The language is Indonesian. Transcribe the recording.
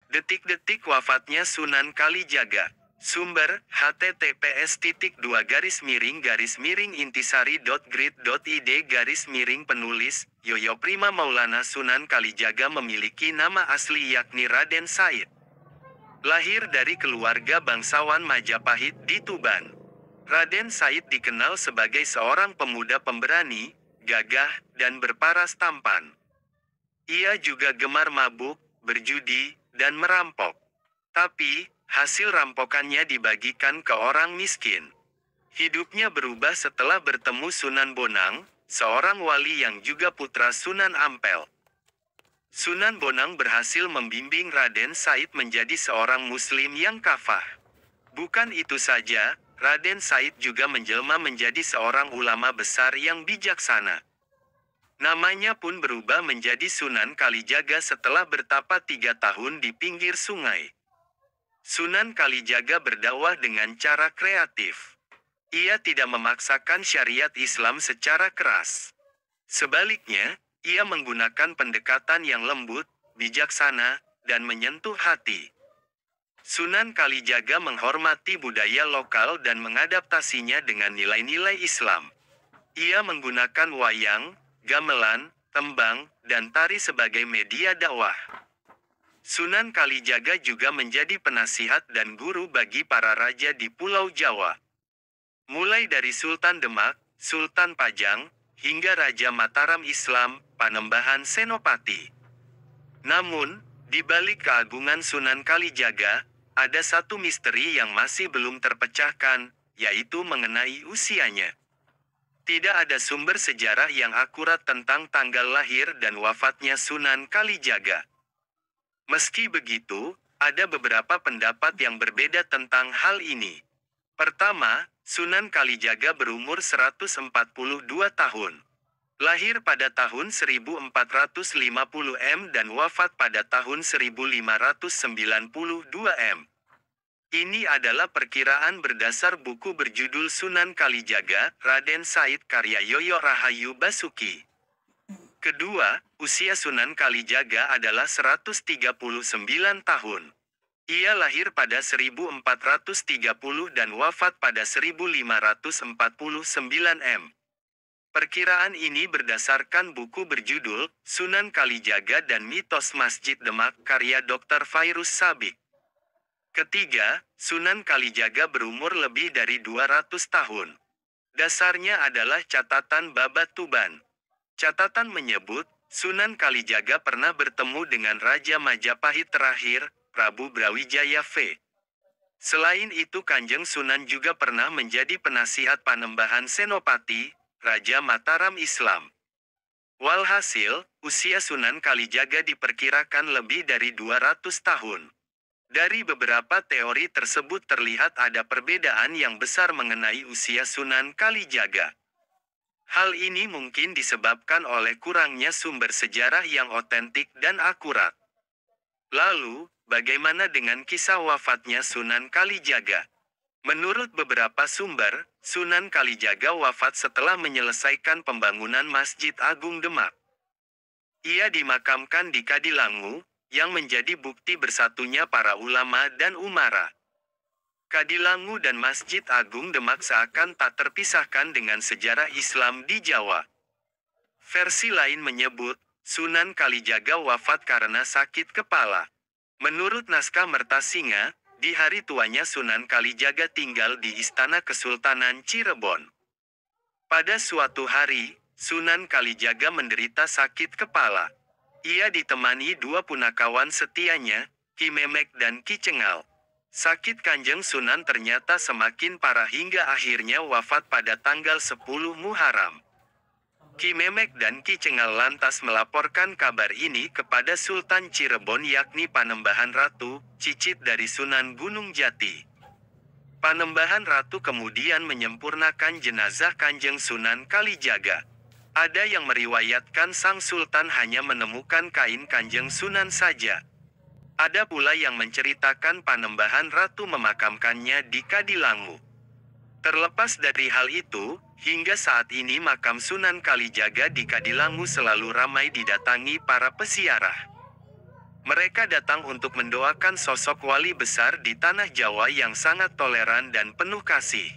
Detik-detik wafatnya Sunan Kalijaga. Sumber, https://intisari.grid.id/, penulis, Yoyo Prima Maulana. Sunan Kalijaga memiliki nama asli yakni Raden Said. Lahir dari keluarga bangsawan Majapahit di Tuban. Raden Said dikenal sebagai seorang pemuda pemberani, gagah, dan berparas tampan. Ia juga gemar mabuk, berjudi, dan merampok. Tapi, hasil rampokannya dibagikan ke orang miskin. Hidupnya berubah setelah bertemu Sunan Bonang, seorang wali yang juga putra Sunan Ampel. Sunan Bonang berhasil membimbing Raden Said menjadi seorang muslim yang kafah. Bukan itu saja, Raden Said juga menjelma menjadi seorang ulama besar yang bijaksana. Namanya pun berubah menjadi Sunan Kalijaga setelah bertapa 3 tahun di pinggir sungai. Sunan Kalijaga berdakwah dengan cara kreatif. Ia tidak memaksakan syariat Islam secara keras. Sebaliknya, ia menggunakan pendekatan yang lembut, bijaksana, dan menyentuh hati. Sunan Kalijaga menghormati budaya lokal dan mengadaptasinya dengan nilai-nilai Islam. Ia menggunakan wayang, gamelan, tembang, dan tari sebagai media dakwah. Sunan Kalijaga juga menjadi penasihat dan guru bagi para raja di Pulau Jawa. Mulai dari Sultan Demak, Sultan Pajang, hingga Raja Mataram Islam, Panembahan Senopati. Namun, di balik keagungan Sunan Kalijaga, ada satu misteri yang masih belum terpecahkan, yaitu mengenai usianya. Tidak ada sumber sejarah yang akurat tentang tanggal lahir dan wafatnya Sunan Kalijaga. Meski begitu, ada beberapa pendapat yang berbeda tentang hal ini. Pertama, Sunan Kalijaga berumur 142 tahun. Lahir pada tahun 1450 M dan wafat pada tahun 1592 M. Ini adalah perkiraan berdasar buku berjudul Sunan Kalijaga, Raden Said karya Yoyo Rahayu Basuki. Kedua, usia Sunan Kalijaga adalah 139 tahun. Ia lahir pada 1430 dan wafat pada 1549 M. Perkiraan ini berdasarkan buku berjudul Sunan Kalijaga dan Mitos Masjid Demak karya Dr. Fairuz Sabik. Ketiga, Sunan Kalijaga berumur lebih dari 200 tahun. Dasarnya adalah catatan Babat Tuban. Catatan menyebut, Sunan Kalijaga pernah bertemu dengan Raja Majapahit terakhir, Prabu Brawijaya V. Selain itu Kanjeng Sunan juga pernah menjadi penasihat Panembahan Senopati, Raja Mataram Islam. Walhasil, usia Sunan Kalijaga diperkirakan lebih dari 200 tahun. Dari beberapa teori tersebut terlihat ada perbedaan yang besar mengenai usia Sunan Kalijaga. Hal ini mungkin disebabkan oleh kurangnya sumber sejarah yang otentik dan akurat. Lalu, bagaimana dengan kisah wafatnya Sunan Kalijaga? Menurut beberapa sumber, Sunan Kalijaga wafat setelah menyelesaikan pembangunan Masjid Agung Demak. Ia dimakamkan di Kadilangu, yang menjadi bukti bersatunya para ulama dan umara. Kadilangu dan Masjid Agung Demak seakan tak terpisahkan dengan sejarah Islam di Jawa. Versi lain menyebut, Sunan Kalijaga wafat karena sakit kepala. Menurut naskah Mertasinga, di hari tuanya Sunan Kalijaga tinggal di Istana Kesultanan Cirebon. Pada suatu hari, Sunan Kalijaga menderita sakit kepala. Ia ditemani 2 punakawan setianya, Ki Memek dan Ki Cengal. Sakit Kanjeng Sunan ternyata semakin parah hingga akhirnya wafat pada tanggal 10 Muharram. Ki Memek dan Ki Cengal lantas melaporkan kabar ini kepada Sultan Cirebon yakni Panembahan Ratu, cicit dari Sunan Gunung Jati. Panembahan Ratu kemudian menyempurnakan jenazah Kanjeng Sunan Kalijaga. Ada yang meriwayatkan sang Sultan hanya menemukan kain Kanjeng Sunan saja. Ada pula yang menceritakan Panembahan Ratu memakamkannya di Kadilangu. Terlepas dari hal itu, hingga saat ini makam Sunan Kalijaga di Kadilangu selalu ramai didatangi para peziarah. Mereka datang untuk mendoakan sosok wali besar di tanah Jawa yang sangat toleran dan penuh kasih.